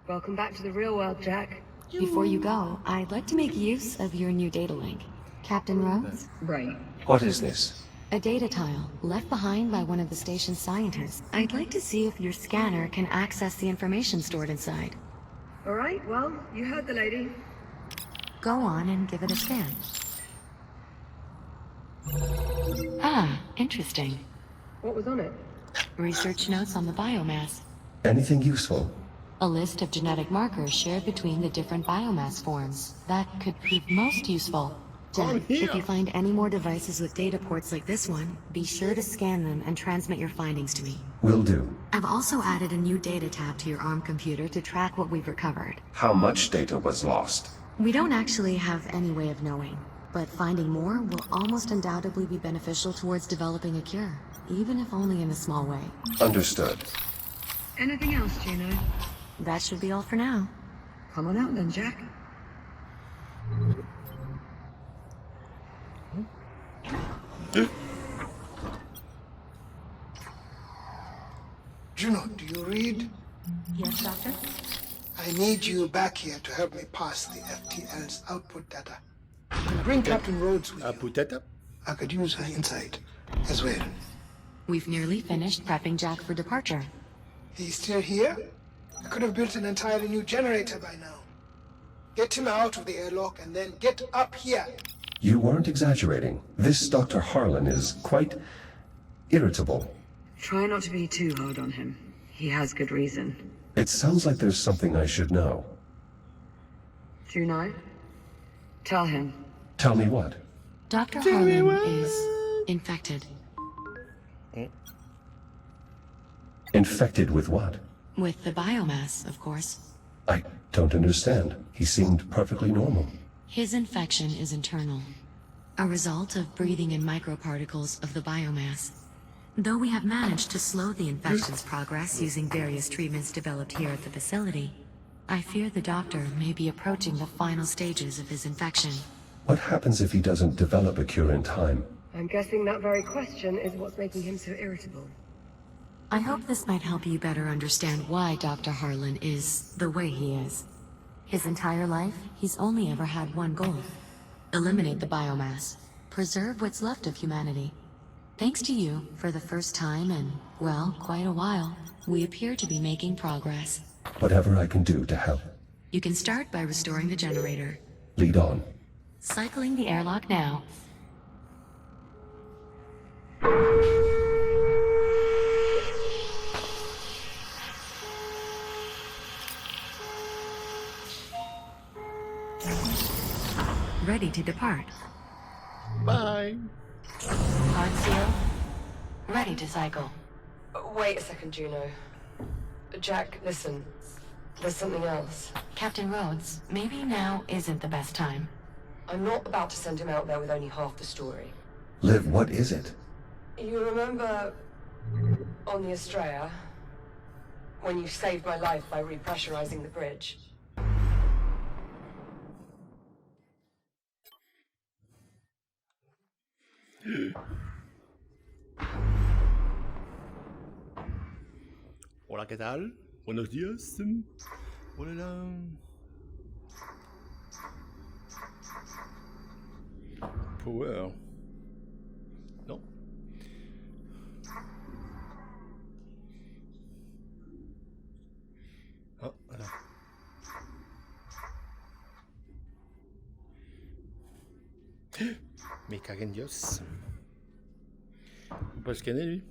Welcome back to the real world, Jack. Before you go, I'd like to make use of your new data link. Captain Rhodes? Right. What is this? A data tile, left behind by one of the station's scientists. I'd like to see if your scanner can access the information stored inside. All right, well, you heard the lady. Go on and give it a scan. Ah, interesting. What was on it? Research notes on the biomass. Anything useful? A list of genetic markers shared between the different biomass forms. That could prove most useful. Jack, if you find any more devices with data ports like this one, be sure to scan them and transmit your findings to me. Will do. I've also added a new data tab to your ARM computer to track what we've recovered. How much data was lost? We don't actually have any way of knowing, but finding more will almost undoubtedly be beneficial towards developing a cure, even if only in a small way. Understood. Anything else, Juno? That should be all for now. Come on out then, Jack. Juno, do you read? Yes, Doctor? I need you back here to help me pass the FTL's output data. Bring Captain Rhodes with you. Output data? I could use her insight as well. We've nearly finished prepping Jack for departure. He's still here? I could have built an entirely new generator by now. Get him out of the airlock and then get up here. You weren't exaggerating. This Dr. Harlan is quite irritable. Try not to be too hard on him. He has good reason. It sounds like there's something I should know. Juno? Tell him. Tell me what? Dr. Harlan is infected. Infected with what? With the biomass, of course. I don't understand. He seemed perfectly normal. His infection is internal, a result of breathing in microparticles of the biomass. Though we have managed to slow the infection's progress using various treatments developed here at the facility, I fear the doctor may be approaching the final stages of his infection. What happens if he doesn't develop a cure in time? I'm guessing that very question is what's making him so irritable. I hope this might help you better understand why Dr. Harlan is the way he is. His entire life, he's only ever had one goal: eliminate the biomass, preserve what's left of humanity. Thanks to you, for the first time in, well, quite a while, we appear to be making progress. Whatever I can do to help. You can start by restoring the generator. Lead on. Cycling the airlock now. Ready to depart. Bye. Pod seal. Ready to cycle. Wait a second, Juno. Jack, listen. There's something else. Captain Rhodes, maybe now isn't the best time. I'm not about to send him out there with only half the story. Liv, what is it? You remember on the Estrella, when you saved my life by repressurizing the bridge? Hola, ¿qué tal? Buenos días. Hola là. Power. Non. Ah, voilà. Mais caguen Dios. On peut scanner lui.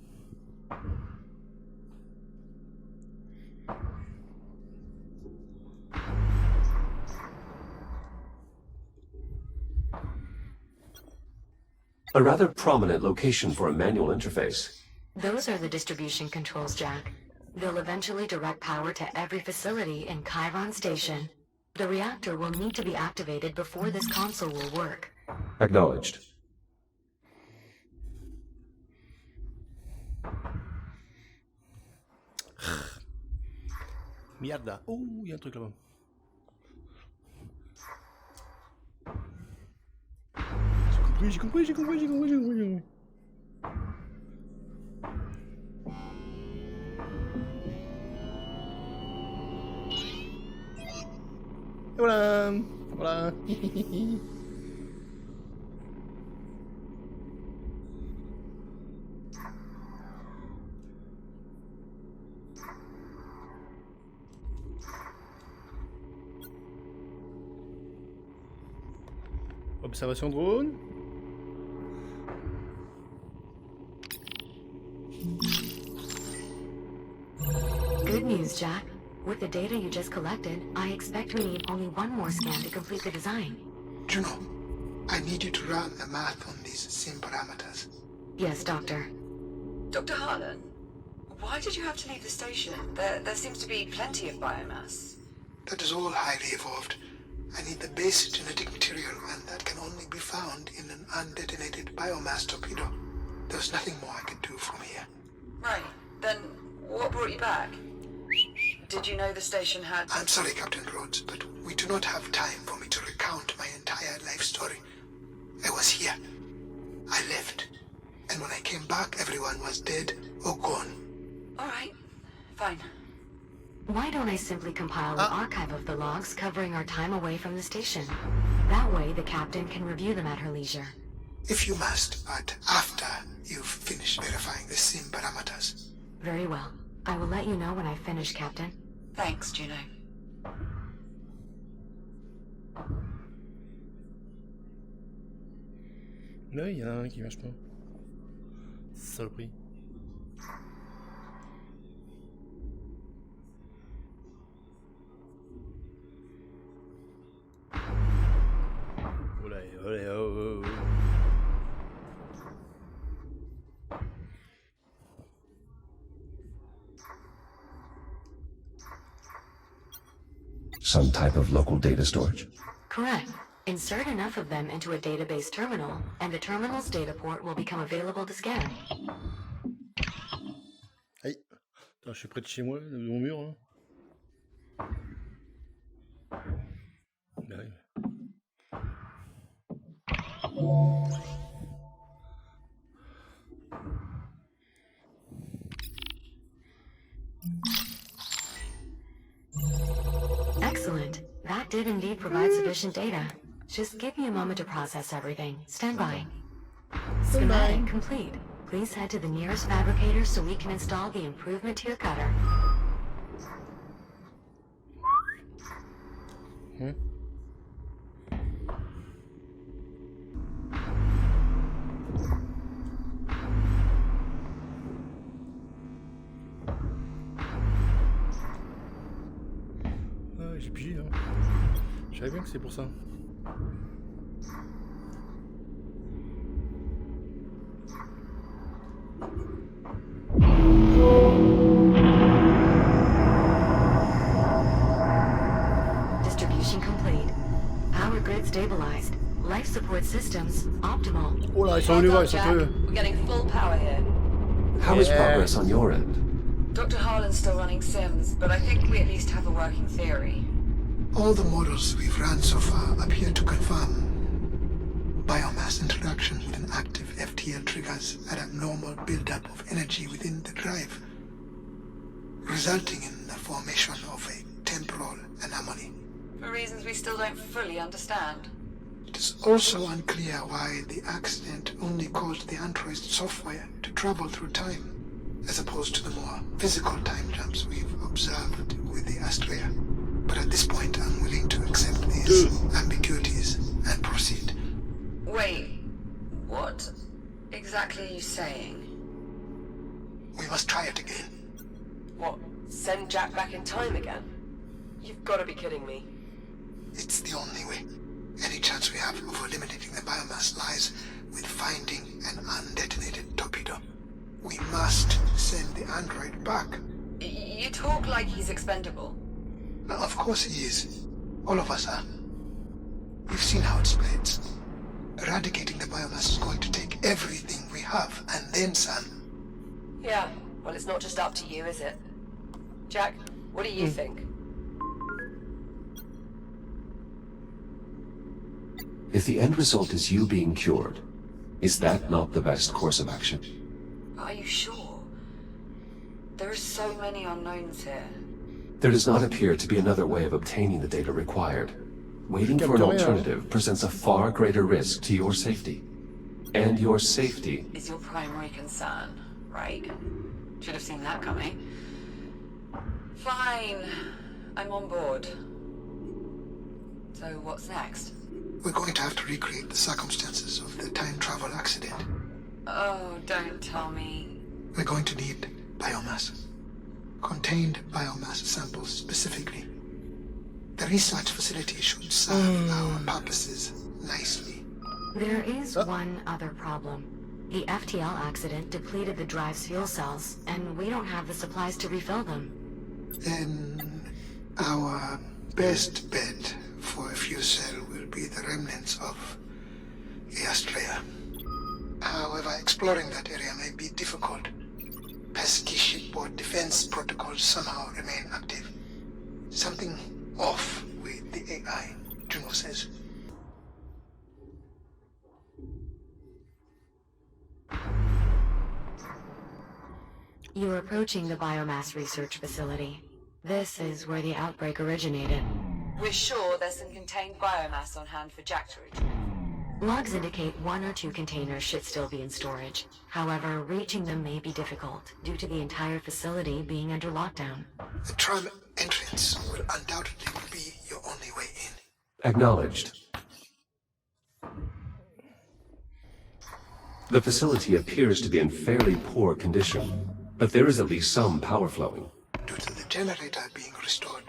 A rather prominent location for a manual interface. Those are the distribution controls, Jack. They'll eventually direct power to every facility in Chiron Station. The reactor will need to be activated before this console will work. Acknowledged. Mierda. Oh, il y a un truc là-bas. J'ai compris. voilà. Voilà. Observation drone. Good news, Jack. With the data you just collected, I expect we need only one more scan to complete the design. Juno, I need you to run the math on these sim parameters. Yes, Doctor. Dr. Harlan, why did you have to leave the station? There seems to be plenty of biomass. That is all highly evolved. I need the base genetic material, and that can only be found in an undetonated biomass torpedo. There's nothing more I could do from here. Right. Then what brought you back? Did you know the station had... I'm sorry, Captain Rhodes, but we do not have time for me to recount my entire life story. I was here. I left. And when I came back, everyone was dead or gone. All right. Fine. Why don't I simply compile an archive of the logs covering our time away from the station? That way, the captain can review them at her leisure. If you must, but after you've finished verifying the sim parameters. Very well. I will let you know when I finish, Captain. Thanks, Juno. Là, il y en a un qui marche pas. Saloperie. Olé, olé, oh, oh, oh. Some type of local data storage? Correct. Insert enough of them into a database terminal, and the terminal's data port will become available to scan. Aïe. Attends, je suis près de chez moi, de mon mur, là. Bah oui. Excellent. That did indeed provide sufficient data. Just give me a moment to process everything. Stand by. Schematic complete. Please head to the nearest fabricator so we can install the improvement to your cutter. Ah, j'ai pigé, hein. Je savais bien que c'est pour ça. Distribution complete. Power grid stabilized. Life support systems optimal. Oh là, ils sont venus voir, ils sont peu. We're getting full power here. How is progress on your end? Dr. Harlan's still running sims, but I think we at least have a working theory. All the models we've run so far appear to confirm biomass introduction with an active FTL triggers an abnormal buildup of energy within the drive, resulting in the formation of a temporal anomaly. For reasons we still don't fully understand. It is also unclear why the accident only caused the android's software to travel through time, as opposed to the more physical time jumps we've observed with the Astrea. But at this point, I'm willing to accept these ambiguities and proceed. Wait, what exactly are you saying? We must try it again. What, send Jack back in time again? You've got to be kidding me. It's the only way. Any chance we have of eliminating the biomass lies with finding an undetonated torpedo. We must send the android back. You talk like he's expendable. Now, of course he is. All of us are. We've seen how it splits. Eradicating the biomass is going to take everything we have, and then some. Yeah, well, it's not just up to you, is it? Jack, what do you think? If the end result is you being cured, is that not the best course of action? Are you sure? There are so many unknowns here. There does not appear to be another way of obtaining the data required. Waiting for an alternative presents a far greater risk to your safety. And your safety Is your primary concern, right? Should have seen that coming. Fine. I'm on board. So what's next? We're going to have to recreate the circumstances of the time travel accident. Oh, don't tell me. We're going to need biomass. Contained biomass samples specifically. The research facility should serve our purposes nicely. There is one other problem. The FTL accident depleted the drive's fuel cells, and we don't have the supplies to refill them. Then our best bet for a fuel cell will be the remnants of the Astrea. However, exploring that area may be difficult. Pesky shipboard defense protocols somehow remain active. Something off with the AI, Juno says. You're approaching the biomass research facility. This is where the outbreak originated. We're sure there's some contained biomass on hand for Jack to retrieve. Logs indicate 1 or 2 containers should still be in storage. However, reaching them may be difficult due to the entire facility being under lockdown. The tram entrance will undoubtedly be your only way in. acknowledged. The facility appears to be in fairly poor condition, but there is at least some power flowing. Due to the generator being restored.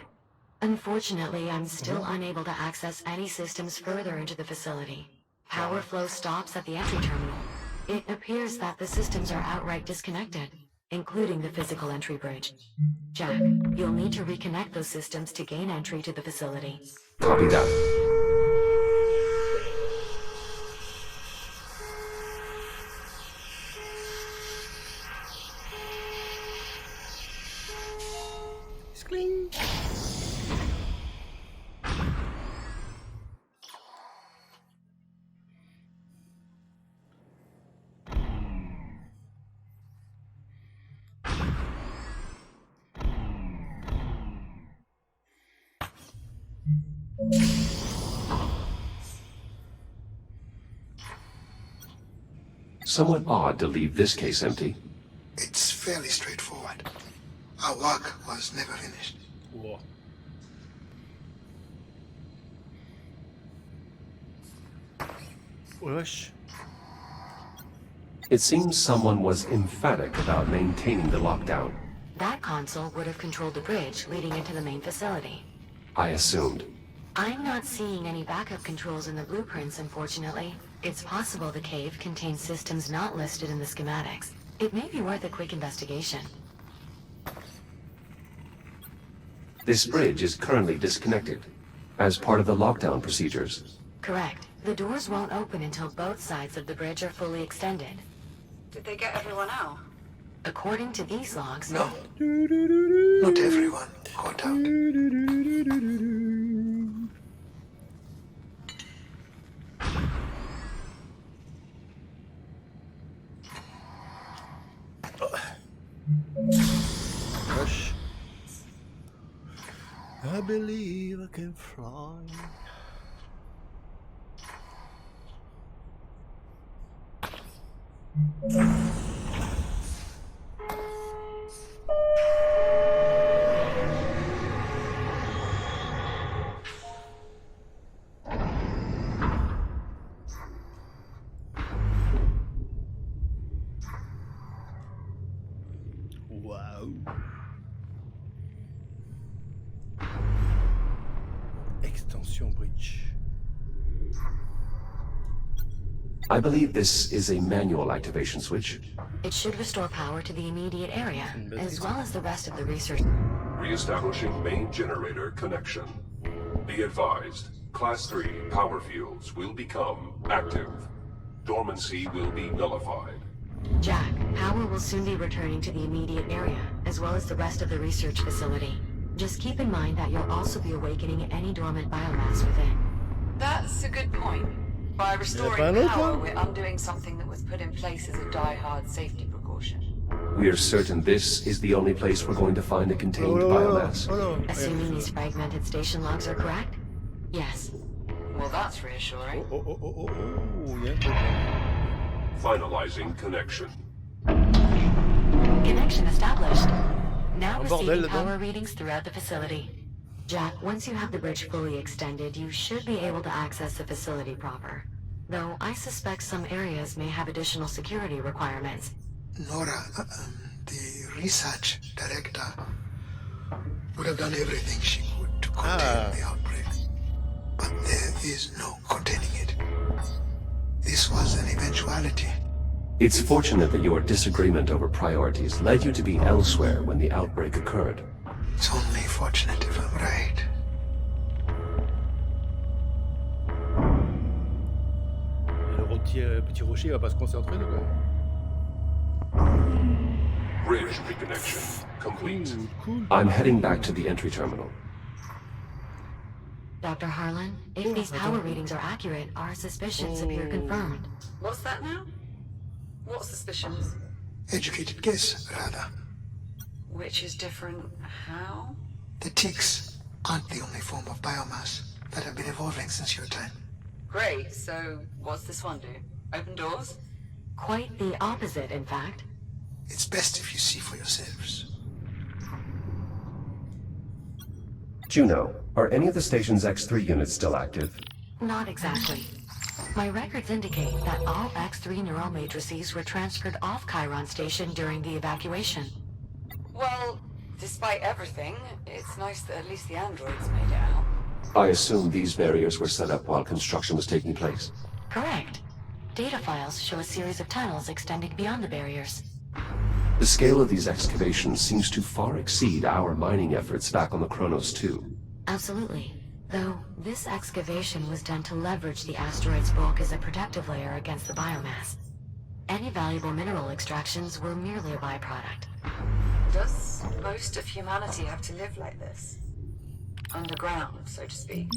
Unfortunately, I'm still unable to access any systems further into the facility. Power flow stops at the entry terminal. It appears that the systems are outright disconnected, including the physical entry bridge. Jack, you'll need to reconnect those systems to gain entry to the facility. Copy that. Skling. Somewhat odd to leave this case empty. It's fairly straightforward. Our work was never finished. Whoa. Wesh. It seems someone was emphatic about maintaining the lockdown. That console would have controlled the bridge leading into the main facility. I assumed. I'm not seeing any backup controls in the blueprints, unfortunately. It's possible the cave contains systems not listed in the schematics. It may be worth a quick investigation. This bridge is currently disconnected, as part of the lockdown procedures. Correct. The doors won't open until both sides of the bridge are fully extended. Did they get everyone out? According to these logs... No. Not everyone got out. Wesh. I believe I can fly. Wow. Extension bridge. I believe this is a manual activation switch. It should restore power to the immediate area, as well as the rest of the research. Reestablishing main generator connection. Be advised, Class 3 power fields will become active. Dormancy will be nullified. Jack, power will soon be returning to the immediate area, as well as the rest of the research facility. Just keep in mind that you'll also be awakening any dormant biomass within. That's a good point. By restoring Yeah, power, we're undoing something that was put in place as a die-hard safety precaution. We are certain this is the only place we're going to find a contained biomass. Assuming these fragmented station logs are correct? Yes. Well, that's reassuring. Il y a un truc. Finalizing connection. Connection established. Now Un bordel receiving là-dedans. power readings throughout the facility. Jack, once you have the bridge fully extended, you should be able to access the facility proper. Though I suspect some areas may have additional security requirements. Nora, the research director, would have done everything she could to contain the outbreak. But there is no containing it. This was an eventuality. It's fortunate that your disagreement over priorities led you to be elsewhere when the outbreak occurred. It's only fortunate if I'm right. Le petit rocher, il va pas se concentrer là quoi. Bridge reconnection complete. Cool. I'm heading back to the entry terminal. Dr. Harlan, if these power readings are accurate, our suspicions appear confirmed. What's that now? What suspicions? Educated guess, rather. Which is different how? The ticks aren't the only form of biomass that have been evolving since your time. Great, so what's this one do? Open doors? Quite the opposite, in fact. It's best if you see for yourselves. Juno, are any of the station's X3 units still active? Not exactly. My records indicate that all X3 neural matrices were transferred off Chiron Station during the evacuation. Well, despite everything, it's nice that at least the androids made it out. I assume these barriers were set up while construction was taking place. Correct. Data files show a series of tunnels extending beyond the barriers. The scale of these excavations seems to far exceed our mining efforts back on the Kronos 2. Absolutely. Though, this excavation was done to leverage the asteroid's bulk as a protective layer against the biomass. Any valuable mineral extractions were merely a byproduct. Does most of humanity have to live like this? Underground, so to speak.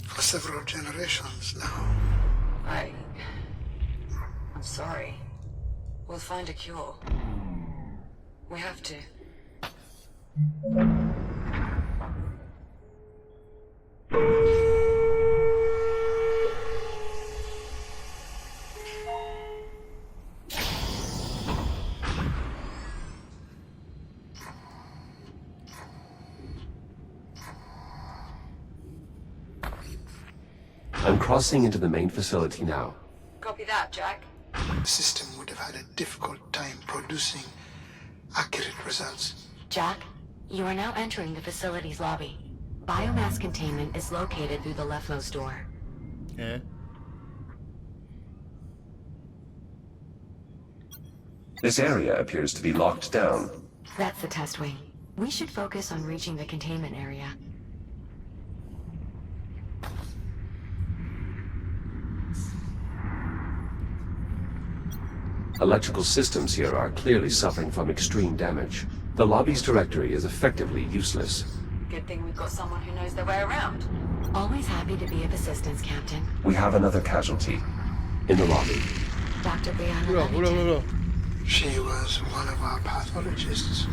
For several generations now. I'm sorry. We'll find a cure. We have to. I'm crossing into the main facility now. Copy that, Jack. The system would have had a difficult time producing accurate results. Jack, you are now entering the facility's lobby. Biomass containment is located through the leftmost door. Yeah. This area appears to be locked down. That's the test wing. We should focus on reaching the containment area. Electrical systems here are clearly suffering from extreme damage. The lobby's directory is effectively useless. Good thing we've got someone who knows their way around. Always happy to be of assistance, Captain. We have another casualty in the lobby. Dr. Brianna Oula, oula, Levington. oula. She was one of our pathologists.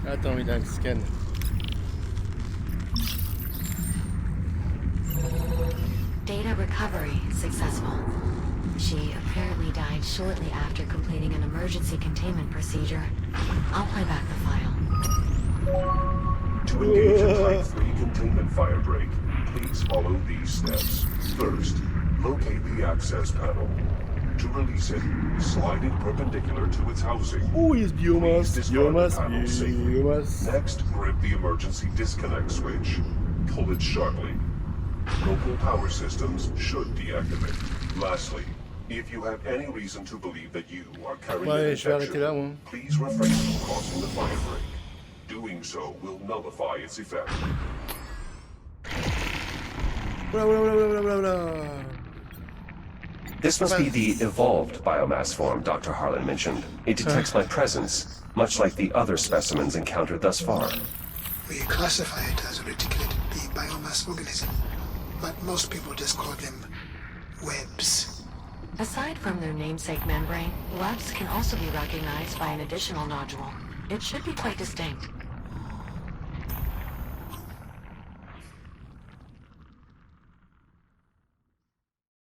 Attends, il a un scan. Data recovery successful. She apparently died shortly after completing an emergency containment procedure. I'll play back the file. To engage a Type 3 containment firebreak, please follow these steps. First, locate the access panel. To release it, slide it perpendicular to its housing. Oh, il y a ce Please biomasse, discard the biomasse, panel safely. biomasse. Next, grip the emergency disconnect switch. Pull it sharply. Local power systems should deactivate. Lastly, if you have any reason to believe that you are carrying an Ouais, je vais arrêter là, moi. infection, please refrain from causing the firebreak. Doing so will nullify its effect. Oula, oula, oula, oula, oula, oula. This must be the evolved biomass form Dr. Harlan mentioned. It detects my presence, much like the other specimens encountered thus far. We classify it as a reticulated B biomass organism, but most people just call them webs. Aside from their namesake membrane, webs can also be recognized by an additional nodule. It should be quite distinct.